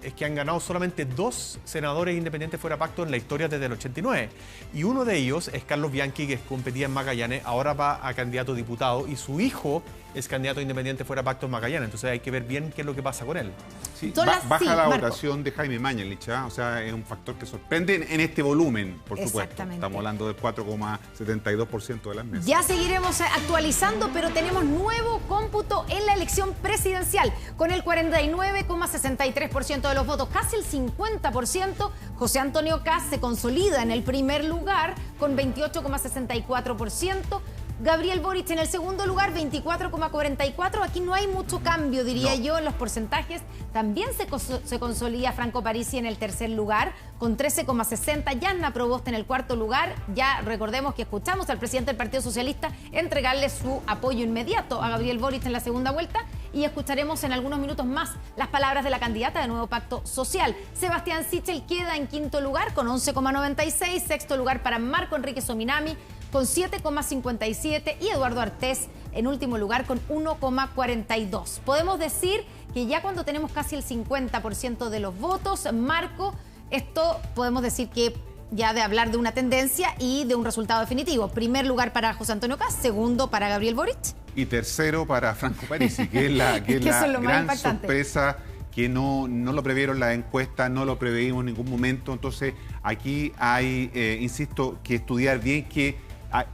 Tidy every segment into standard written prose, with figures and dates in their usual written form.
es que han ganado solamente 2 senadores independientes fuera pacto en la historia desde el 89. Y uno de ellos es Carlos Bianchi, que competía en Magallanes, ahora va a candidato a diputado y su hijo es candidato independiente fuera pacto en Magallanes. Entonces hay que ver bien qué es lo que pasa con él. Sí, baja la votación de Jaime Mañalich, o sea, es un factor que sorprende en este volumen, por supuesto. Estamos hablando del 4,72% de las mesas. Ya seguiremos actualizando, pero tenemos nuevo cómputo en la elección presidencial. Con el 49,63% de los votos, casi el 50%, José Antonio Kast se consolida en el primer lugar con 28,64%. Gabriel Boric en el segundo lugar, 24,44%. Aquí no hay mucho cambio, diría yo, en los porcentajes. También se consolida Franco Parisi en el tercer lugar, con 13,60%. Yanna Proboste en el cuarto lugar. Ya recordemos que escuchamos al presidente del Partido Socialista entregarle su apoyo inmediato a Gabriel Boric en la segunda vuelta. Y escucharemos en algunos minutos más las palabras de la candidata de Nuevo Pacto Social. Sebastián Sichel queda en quinto lugar con 11,96%. Sexto lugar para Marco Enrique Sominami con 7,57% y Eduardo Artés en último lugar con 1,42%. Podemos decir que ya cuando tenemos casi el 50% de los votos, Marco, esto podemos decir que ya de hablar de una tendencia y de un resultado definitivo. Primer lugar para José Antonio Kast, segundo para Gabriel Boric. Y tercero para Franco Parisi, que es la gran sorpresa, que no lo previeron las encuestas, no lo preveímos en ningún momento. Entonces aquí hay, insisto, que estudiar bien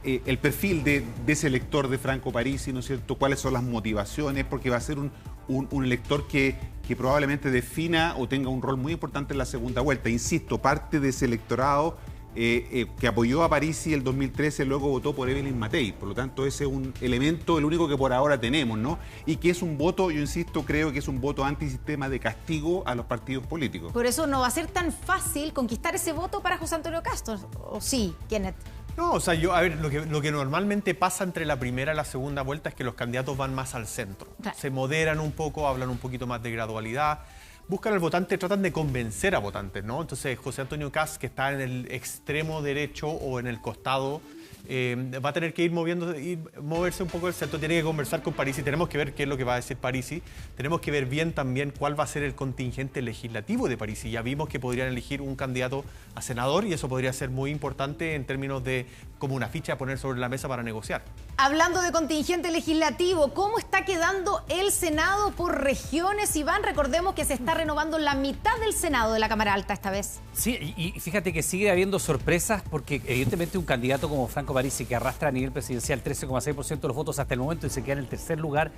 el perfil de ese elector de Franco Parisi, ¿no es cierto? ¿Cuáles son las motivaciones? Porque va a ser un elector que probablemente defina o tenga un rol muy importante en la segunda vuelta. Insisto, parte de ese electorado que apoyó a Parisi el 2013, luego votó por Evelyn Matei. Por lo tanto, ese es un elemento, el único que por ahora tenemos, ¿no? Y que es un voto, yo insisto, creo que es un voto antisistema de castigo a los partidos políticos. Por eso no va a ser tan fácil conquistar ese voto para José Antonio Kast, ¿o sí, Kenneth? No, o sea, a ver, lo que normalmente pasa entre la primera y la segunda vuelta es que los candidatos van más al centro. Claro. Se moderan un poco, hablan un poquito más de gradualidad, buscan al votante, tratan de convencer a votantes, ¿no? Entonces, José Antonio Kast, que está en el extremo derecho o en el costado, va a tener que moverse un poco del centro, tiene que conversar con Parisi, tenemos que ver qué es lo que va a decir Parisi, tenemos que ver bien también cuál va a ser el contingente legislativo de Parisi. Ya vimos que podrían elegir un candidato a senador y eso podría ser muy importante en términos de como una ficha a poner sobre la mesa para negociar. Hablando de contingente legislativo, ¿cómo está quedando el Senado por regiones, Iván? Recordemos que se está renovando la mitad del Senado de la Cámara Alta esta vez. Sí, y fíjate que sigue habiendo sorpresas porque evidentemente un candidato como Franco Parisi, que arrastra a nivel presidencial 13,6% de los votos hasta el momento y se queda en el tercer lugar,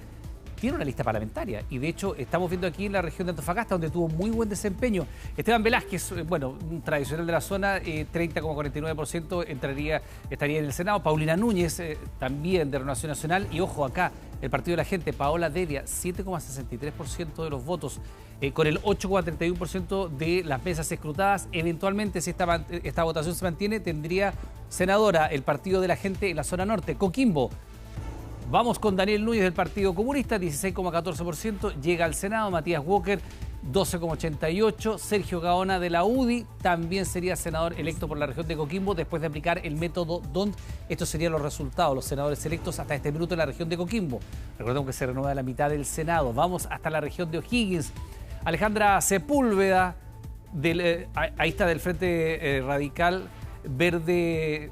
tiene una lista parlamentaria. Y de hecho estamos viendo aquí en la región de Antofagasta, donde tuvo muy buen desempeño. Esteban Velázquez, bueno, un tradicional de la zona, 30,49% estaría en el Senado. Paulina Núñez, también de Renovación Nacional. Y ojo acá, el Partido de la Gente, Paola Devia, 7,63% de los votos, con el 8,31% de las mesas escrutadas. Eventualmente, si esta votación se mantiene, tendría senadora el Partido de la Gente en la zona norte. Coquimbo. Vamos con Daniel Núñez del Partido Comunista, 16,14%. Llega al Senado. Matías Walker, 12,88%. Sergio Gaona de la UDI también sería senador electo por la región de Coquimbo después de aplicar el método DONT. Estos serían los resultados, los senadores electos hasta este minuto en la región de Coquimbo. Recordemos que se renueva la mitad del Senado. Vamos hasta la región de O'Higgins. Alejandra Sepúlveda, ahí está, del Frente Radical Verde,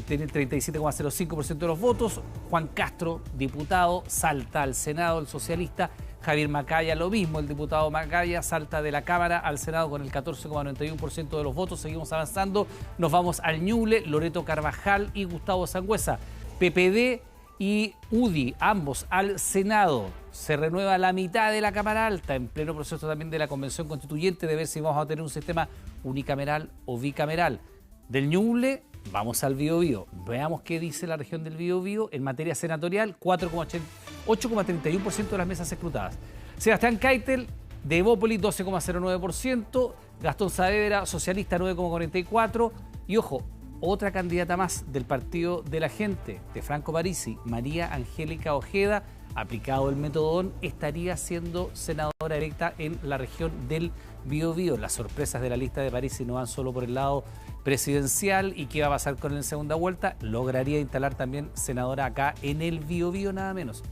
tiene el 37,05% de los votos. Juan Castro, diputado, salta al Senado, el socialista. Javier Macaya, lo mismo, el diputado Macaya salta de la Cámara al Senado con el 14,91% de los votos. Seguimos avanzando, nos vamos al Ñuble, Loreto Carvajal y Gustavo Sangüesa. PPD y UDI, ambos al Senado. Se renueva la mitad de la Cámara Alta, en pleno proceso también de la Convención Constituyente, de ver si vamos a tener un sistema unicameral o bicameral. Del Ñuble vamos al Biobío. Veamos qué dice la región del Biobío en materia senatorial. 8,31% de las mesas escrutadas. Sebastián Keitel, de Evópolis, 12,09%. Gastón Saavedra, socialista, 9,44%. Y ojo, otra candidata más del Partido de la Gente, de Franco Parisi, María Angélica Ojeda, aplicado el método DON, estaría siendo senadora electa en la región del Biobío. Las sorpresas de la lista de Parisi no van solo por el lado presidencial y qué va a pasar con él en segunda vuelta. Lograría instalar también senadora acá en el Biobío, nada menos.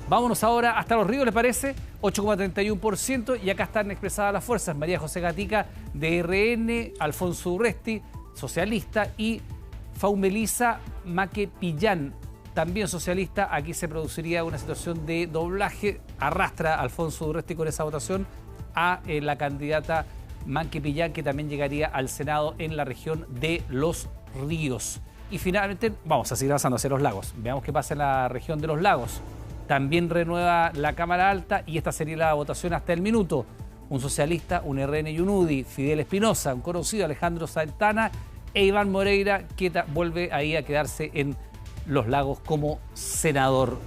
Vámonos ahora hasta Los Ríos, ¿le parece? 8,31%, y acá están expresadas las fuerzas. María José Gatica, de RN, Alfonso Urresti, socialista, y Faumelisa Maquepillán, también socialista. Aquí se produciría una situación de doblaje. Arrastra Alfonso Urresti con esa votación a la candidata Maquepillán, que también llegaría al Senado en la región de Los Ríos. Y finalmente vamos a seguir avanzando hacia Los Lagos. Veamos qué pasa en la región de Los Lagos. También renueva la Cámara Alta, y esta sería la votación hasta el minuto. Un socialista, un RN y un UDI, Fidel Espinosa, un conocido, Alejandro Santana, e Iván Moreira, que vuelve ahí a quedarse en Los Lagos como senador.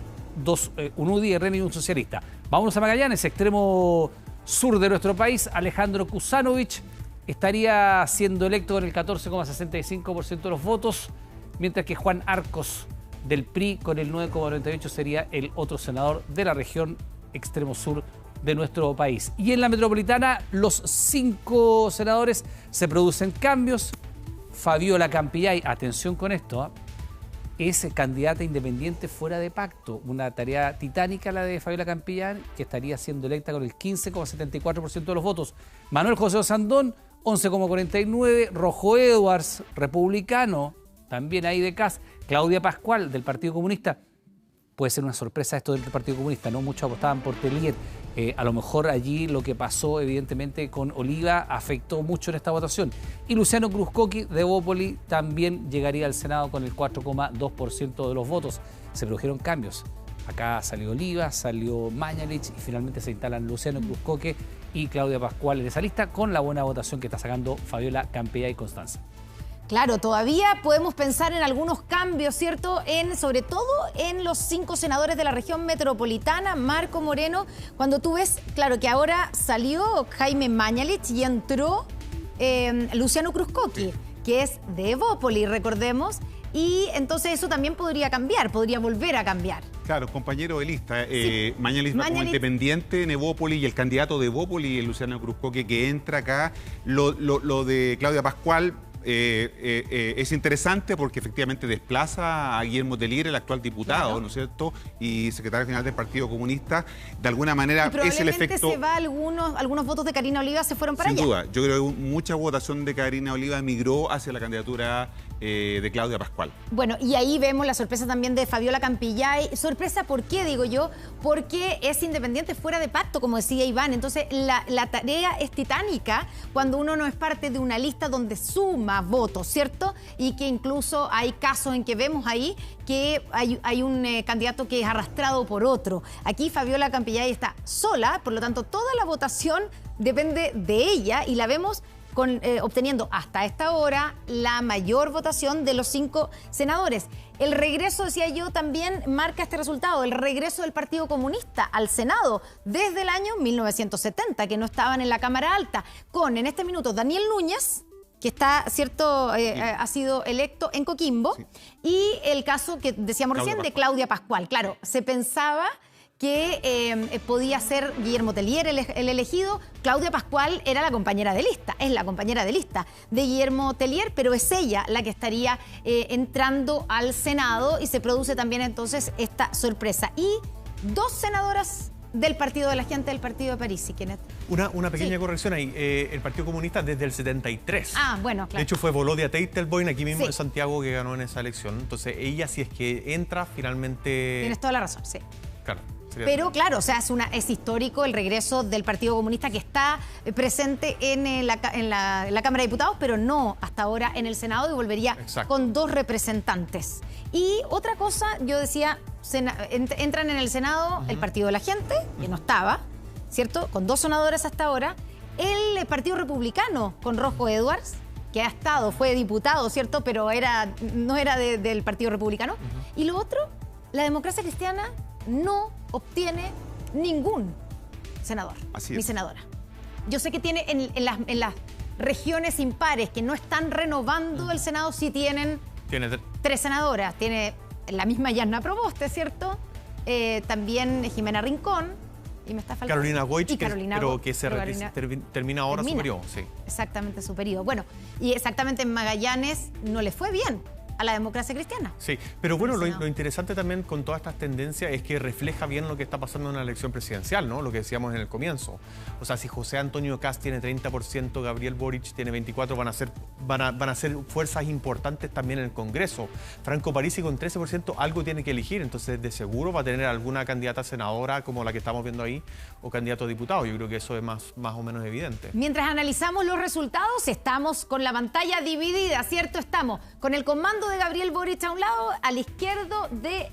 Un UDI, RN y un socialista. Vámonos a Magallanes, extremo sur de nuestro país. Alejandro Kusanovich estaría siendo electo con el 14,65% de los votos, mientras que Juan Arcos del PRI con el 9,98% sería el otro senador de la región extremo sur de nuestro país. Y en la metropolitana, los 5 senadores, se producen cambios. Fabiola Campillay, atención con esto, es candidata independiente fuera de pacto. Una tarea titánica la de Fabiola Campillay, que estaría siendo electa con el 15,74% de los votos. Manuel José Osandón, 11,49%. Rojo Edwards, republicano, también ahí de CAS. Claudia Pascual, del Partido Comunista. Puede ser una sorpresa esto del Partido Comunista, ¿no? Muchos apostaban por Tellier. A lo mejor allí lo que pasó, evidentemente, con Oliva afectó mucho en esta votación. Y Luciano Cruzcoqui, de Bópoli, también llegaría al Senado con el 4,2% de los votos. Se produjeron cambios. Acá salió Oliva, salió Mañalich, y finalmente se instalan Luciano Cruzcoqui y Claudia Pascual en esa lista, con la buena votación que está sacando Fabiola Campillay y Constanza. Claro, todavía podemos pensar en algunos cambios, ¿cierto? Sobre todo en los 5 senadores de la región metropolitana. Marco Moreno, cuando tú ves, claro, que ahora salió Jaime Mañalich y entró Luciano Cruzcoqui, que es de Bópoli, recordemos, y entonces eso también podría cambiar, podría volver a cambiar. Claro, compañero de lista. Mañalich va como independiente en Bópoli, y el candidato de Bópoli, Luciano Cruzcoqui, que entra acá. Lo de Claudia Pascual es interesante porque efectivamente desplaza a Guillermo Tellier, el actual diputado, claro, ¿no es cierto? Y secretario general del Partido Comunista. De alguna manera es el efecto... se va algunos votos de Karina Oliva se fueron para allá. Sin duda. Yo creo que mucha votación de Karina Oliva migró hacia la candidatura de Claudia Pascual. Bueno, y ahí vemos la sorpresa también de Fabiola Campillay. Sorpresa, ¿por qué digo yo? Porque es independiente fuera de pacto, como decía Iván. Entonces, la tarea es titánica cuando uno no es parte de una lista donde suma votos, ¿cierto? Y que incluso hay casos en que vemos ahí que hay un candidato que es arrastrado por otro. Aquí Fabiola Campillay está sola, por lo tanto, toda la votación depende de ella, y la vemos obteniendo hasta esta hora la mayor votación de los 5 senadores. El regreso, decía yo, también marca este resultado, el regreso del Partido Comunista al Senado desde el año 1970, que no estaban en la Cámara Alta, con en este minuto Daniel Núñez, que está, ¿cierto? Ha sido electo en Coquimbo, sí, y el caso que decíamos recién de Claudia Pascual. Claro, se pensaba que podía ser Guillermo Tellier el elegido. Claudia Pascual era la compañera de lista, es la compañera de lista de Guillermo Tellier, pero es ella la que estaría entrando al Senado, y se produce también entonces esta sorpresa. Y 2 senadoras del Partido de la Gente, del Partido de París, Kenneth. Una pequeña corrección ahí. El Partido Comunista desde el 73. Ah, bueno, claro. De hecho, fue Volodia Teitelboim, aquí mismo, sí, en Santiago, que ganó en esa elección. Entonces, ella, si es que entra, finalmente... Tienes toda la razón, sí. Claro. Pero claro, o sea, es histórico el regreso del Partido Comunista, que está presente en la Cámara de Diputados, pero no hasta ahora en el Senado, y volvería, exacto, con 2 representantes. Y otra cosa, yo decía, entran en el Senado el Partido de la Gente, que no estaba, ¿cierto? Con 2 senadores hasta ahora. El Partido Republicano, con Rojo Edwards, que ha estado, fue diputado, ¿cierto? Pero no era del Partido Republicano. Y lo otro, la Democracia Cristiana no obtiene ningún senador, ni senadora. Yo sé que tiene en las regiones impares que no están renovando el Senado, sí tiene 3 senadoras. Tiene la misma Yasna Proboste, ¿cierto? También Jimena Rincón, y me está faltando Carolina Goich, pero que termina ahora su periodo. Sí. Exactamente, su periodo. Bueno, y exactamente en Magallanes no le fue bien a la democracia cristiana. Sí, pero bueno, lo interesante también con todas estas tendencias es que refleja bien lo que está pasando en una elección presidencial, ¿no? Lo que decíamos en el comienzo. O sea, si José Antonio Kast tiene 30%, Gabriel Boric tiene 24%, van a ser fuerzas importantes también en el Congreso. Franco Parisi con 13% algo tiene que elegir, entonces de seguro va a tener alguna candidata senadora como la que estamos viendo ahí o candidato a diputado. Yo creo que eso es más o menos evidente. Mientras analizamos los resultados, estamos con la pantalla dividida, ¿cierto? Estamos con el comando de Gabriel Boric a un lado, al izquierdo de